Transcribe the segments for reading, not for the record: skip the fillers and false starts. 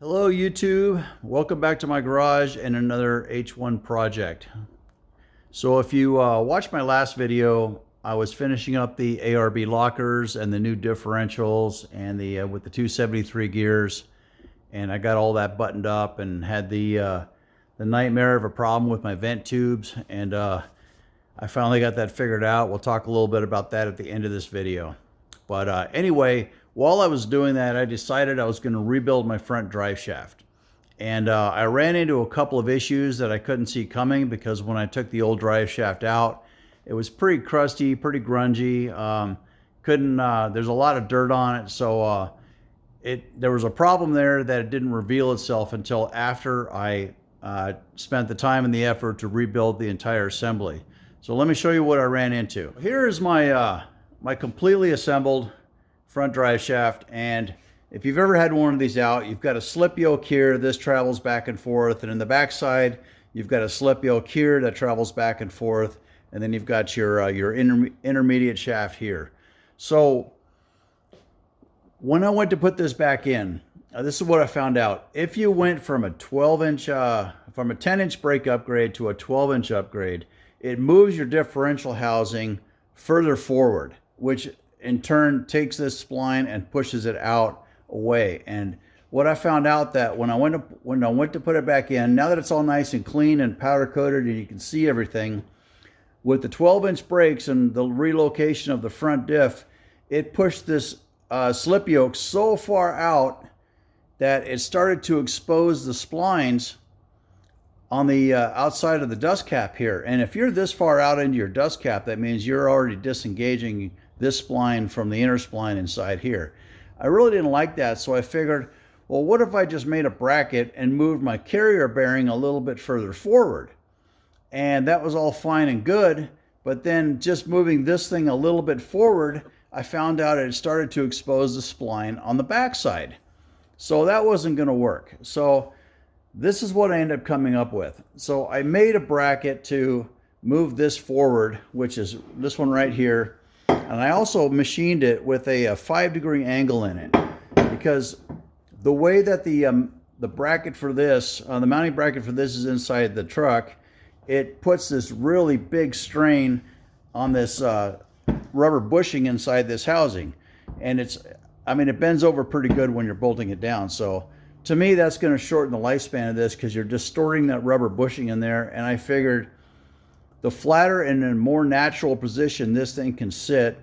Hello YouTube, welcome back to my garage and another H1 project. So if you watched my last video, I was finishing up the ARB lockers and the new differentials and the with the 273 gears, and I got all that buttoned up and had the nightmare of a problem with my vent tubes, and I finally got that figured out. We'll talk a little bit about that at the end of this video. But anyway, while I was doing that, I decided I was going to rebuild my front drive shaft. And I ran into a couple of issues that I couldn't see coming, because when I took the old drive shaft out, it was pretty crusty, pretty grungy. There's a lot of dirt on it, so there was a problem there that it didn't reveal itself until after I spent the time and the effort to rebuild the entire assembly. So let me show you what I ran into. Here is my my completely assembled front drive shaft, and if you've ever had one of these out, you've got a slip yoke here. This travels back and forth, and in the back side you've got a slip yoke here that travels back and forth, and then you've got your intermediate shaft here. So when I went to put this back in, this is what I found out. If you went from a 12-inch from a 10-inch brake upgrade to a 12-inch upgrade, it moves your differential housing further forward, which in turn takes this spline and pushes it out away. And what I found out, that when I went to put it back in, now that it's all nice and clean and powder coated and you can see everything, with the 12-inch brakes and the relocation of the front diff, it pushed this slip yoke so far out that it started to expose the splines on the outside of the dust cap here. And if you're this far out into your dust cap, that means you're already disengaging this spline from the inner spline inside here. I really didn't like that, so I figured, well, what if I just made a bracket and moved my carrier bearing a little bit further forward? And that was all fine and good, but then just moving this thing a little bit forward, I found out it started to expose the spline on the backside. So that wasn't going to work. So this is what I ended up coming up with. So I made a bracket to move this forward, which is this one right here. And I also machined it with a 5-degree angle in it, because the way that the bracket for this, the mounting bracket for this is inside the truck, it puts this really big strain on this rubber bushing inside this housing. And it bends over pretty good when you're bolting it down. So to me, that's going to shorten the lifespan of this, because you're distorting that rubber bushing in there. And I figured the flatter and in a more natural position this thing can sit,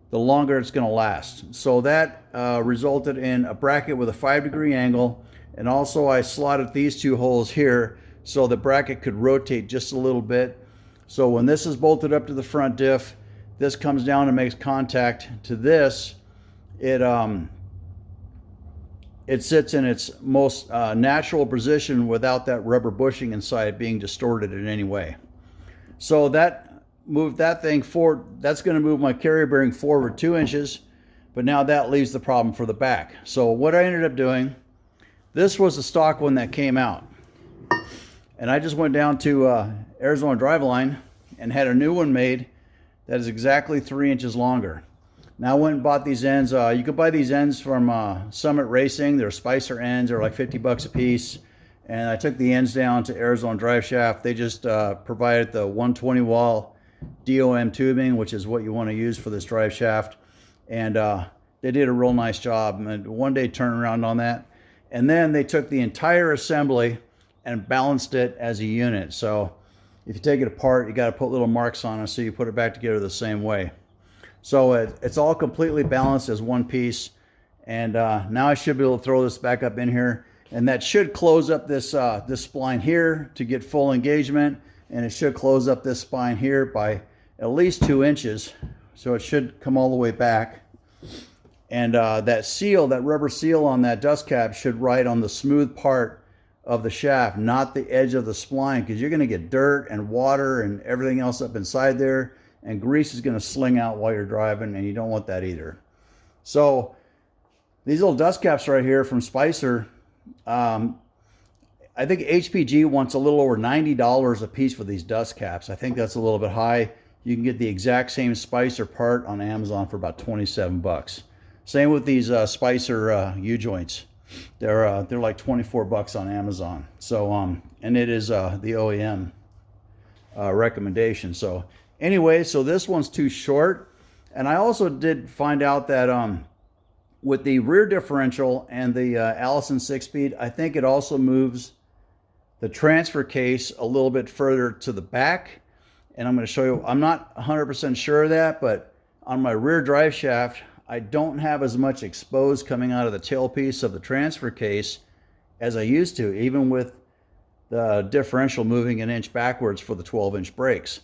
the longer it's going to last. So that resulted in a bracket with a 5-degree angle. And also I slotted these two holes here so the bracket could rotate just a little bit. So when this is bolted up to the front diff, this comes down and makes contact to this. It sits in its most natural position without that rubber bushing inside being distorted in any way. So that moved that thing forward. That's going to move my carrier bearing forward 2 inches, but now that leaves the problem for the back. So what I ended up doing, this was the stock one that came out, and I just went down to Arizona Driveline and had a new one made that is exactly 3 inches longer. Now I went and bought these ends. You could buy these ends from Summit Racing. They're Spicer ends. They're like 50 bucks a piece. And I took the ends down to Arizona Driveshaft. They just provided the 120 wall DOM tubing, which is what you want to use for this drive shaft. And they did a real nice job. And one day turnaround on that. And then they took the entire assembly and balanced it as a unit. So if you take it apart, you got to put little marks on it so you put it back together the same way. So it's all completely balanced as one piece. And now I should be able to throw this back up in here. And that should close up this this spline here to get full engagement, and it should close up this spine here by at least 2 inches, so it should come all the way back. And that seal, that rubber seal on that dust cap, should ride on the smooth part of the shaft, not the edge of the spline, because you're going to get dirt and water and everything else up inside there, and grease is going to sling out while you're driving, and you don't want that either. So these little dust caps right here from Spicer, I think HPG wants a little over $90 a piece for these dust caps. I think that's a little bit high. You can get the exact same Spicer part on Amazon for about 27 bucks. Same with these Spicer U-joints. They're like 24 bucks on Amazon. So and it is the OEM recommendation. So anyway, so this one's too short. And I also did find out that with the rear differential and the Allison 6-speed, I think it also moves the transfer case a little bit further to the back. And I'm going to show you, I'm not 100% sure of that, but on my rear drive shaft, I don't have as much exposed coming out of the tailpiece of the transfer case as I used to, even with the differential moving an inch backwards for the 12-inch brakes.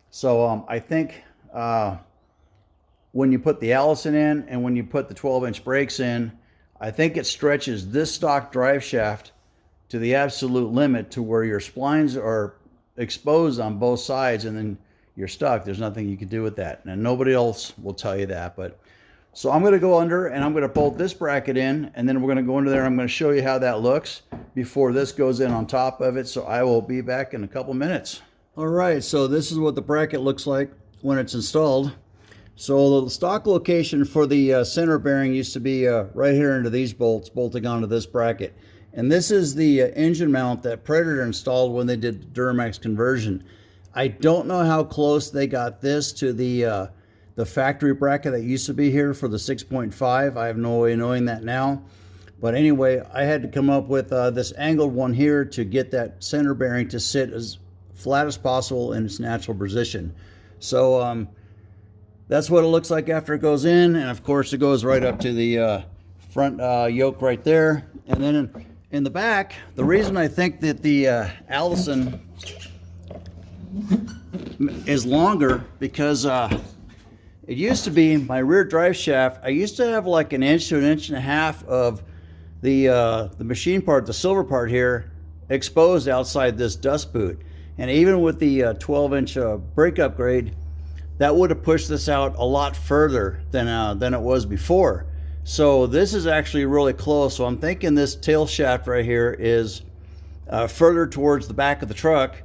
So I think when you put the Allison in and when you put the 12-inch brakes in, I think it stretches this stock drive shaft to the absolute limit to where your splines are exposed on both sides and then you're stuck. There's nothing you can do with that. And nobody else will tell you that. But so I'm going to go under and I'm going to bolt this bracket in, and then we're going to go under there. I'm going to show you how that looks before this goes in on top of it. So I will be back in a couple minutes. All right, so this is what the bracket looks like when it's installed. So the stock location for the center bearing used to be right here into these bolts, bolting onto this bracket. And this is the engine mount that Predator installed when they did the Duramax conversion. I don't know how close they got this to the factory bracket that used to be here for the 6.5. I have no way of knowing that now. But anyway, I had to come up with this angled one here to get that center bearing to sit as flat as possible in its natural position. So that's what it looks like after it goes in. And of course, it goes right up to the front yoke right there. And then in the back, the reason I think that the Allison is longer, because it used to be my rear drive shaft, I used to have like an inch to an inch and a half of the machine part, the silver part here, exposed outside this dust boot. And even with the 12-inch brake upgrade, that would have pushed this out a lot further than it was before. So this is actually really close. So I'm thinking this tail shaft right here is further towards the back of the truck,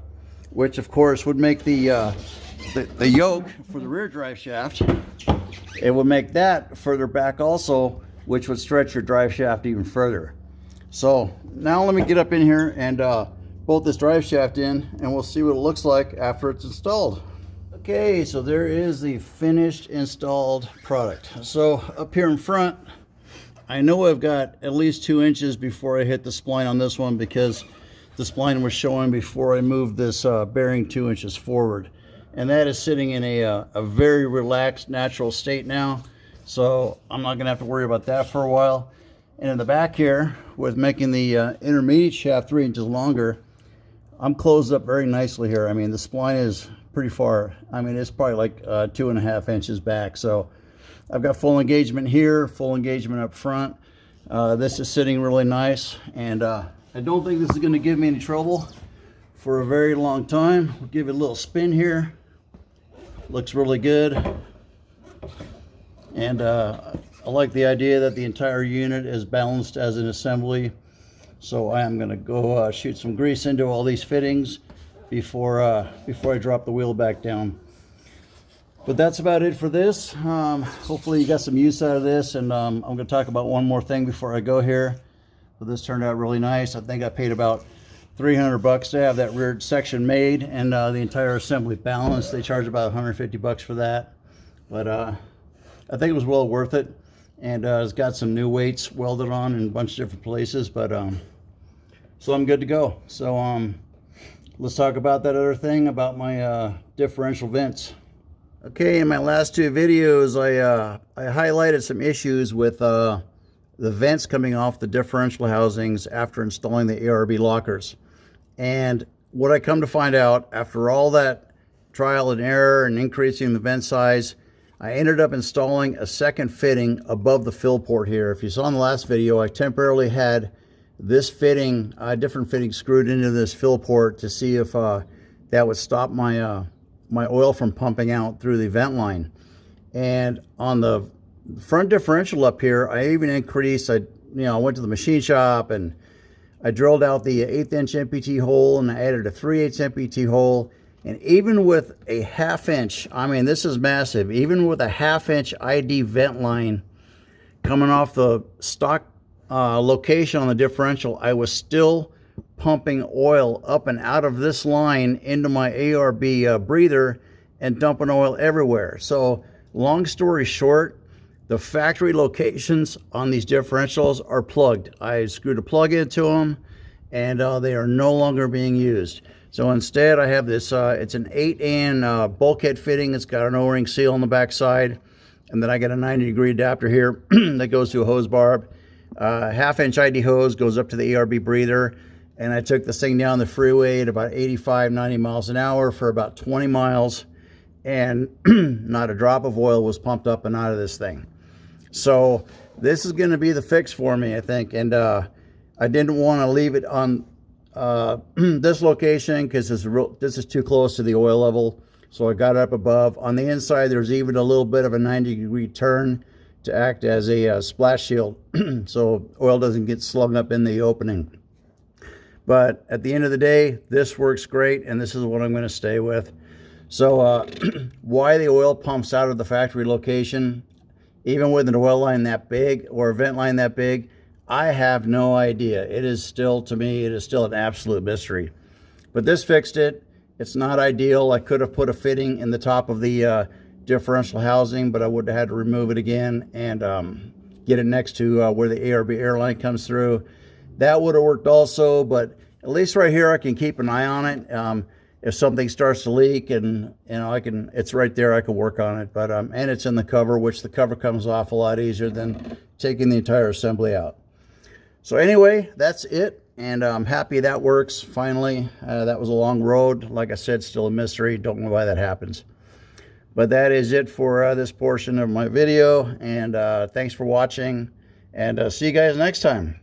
which of course would make the yoke for the rear drive shaft, it would make that further back also, which would stretch your drive shaft even further. So now let me get up in here and bolt this drive shaft in, and we'll see what it looks like after it's installed. Okay, so there is the finished installed product. So up here in front, I know I've got at least 2 inches before I hit the spline on this one, because the spline was showing before I moved this bearing 2 inches forward. And that is sitting in a very relaxed, natural state now. So I'm not gonna have to worry about that for a while. And in the back here, with making the intermediate shaft 3 inches longer, I'm closed up very nicely here. I mean, the spline is pretty far. I mean, it's probably like 2.5 inches back. So I've got full engagement here, full engagement up front. This is sitting really nice, and I don't think this is going to give me any trouble for a very long time. We'll give it a little spin here. Looks really good. And I like the idea that the entire unit is balanced as an assembly. So I am going to go shoot some grease into all these fittings before I drop the wheel back down. But that's about it for this. Hopefully you got some use out of this, and I'm going to talk about one more thing before I go here. But this turned out really nice. I think I paid about $300 to have that rear section made and the entire assembly balanced. They charge about $150 for that, but I think it was well worth it. And it's got some new weights welded on in a bunch of different places, but so I'm good to go. So let's talk about that other thing about my differential vents. Okay, in my last 2 videos, I highlighted some issues with the vents coming off the differential housings after installing the ARB lockers. And what I come to find out, after all that trial and error and increasing the vent size, I ended up installing a second fitting above the fill port here. If you saw in the last video, I temporarily had this fitting, different fitting screwed into this fill port to see if that would stop my my oil from pumping out through the vent line. And on the front differential up here, I even increased, I went to the machine shop and I drilled out the 1/8 inch MPT hole, and I added a 3/8 MPT hole. And even with a 1/2 inch, I mean, this is massive, even with a 1/2 inch ID vent line coming off the stock location on the differential, I was still pumping oil up and out of this line into my ARB breather and dumping oil everywhere. So long story short, the factory locations on these differentials are plugged. I screwed a plug into them, and they are no longer being used. So instead, I have this, it's an 8-in bulkhead fitting. It's got an O-ring seal on the back side. And then I got a 90-degree adapter here that goes to a hose barb. Half-inch ID hose goes up to the ARB breather. And I took this thing down the freeway at about 85, 90 miles an hour for about 20 miles. And not a drop of oil was pumped up and out of this thing. So this is going to be the fix for me, I think. And I didn't want to leave it on this location because this is too close to the oil level. So I got it up above. On the inside, there's even a little bit of a 90-degree turn to act as a splash shield so oil doesn't get slung up in the opening. But at the end of the day, this works great, and this is what I'm going to stay with. So why the oil pumps out of the factory location, even with an oil line that big or a vent line that big, I have no idea. It is still, to me, it is still an absolute mystery. But this fixed it. It's not ideal. I could have put a fitting in the top of the differential housing, but I would have had to remove it again and get it next to where the ARB airline comes through. That would have worked also, but at least right here I can keep an eye on it. If something starts to leak, and it's right there, I can work on it. But and it's in the cover, which the cover comes off a lot easier than taking the entire assembly out. So anyway, that's it, and I'm happy that works finally. That was a long road. Like I said, still a mystery. Don't know why that happens. But that is it for this portion of my video, and thanks for watching, and see you guys next time.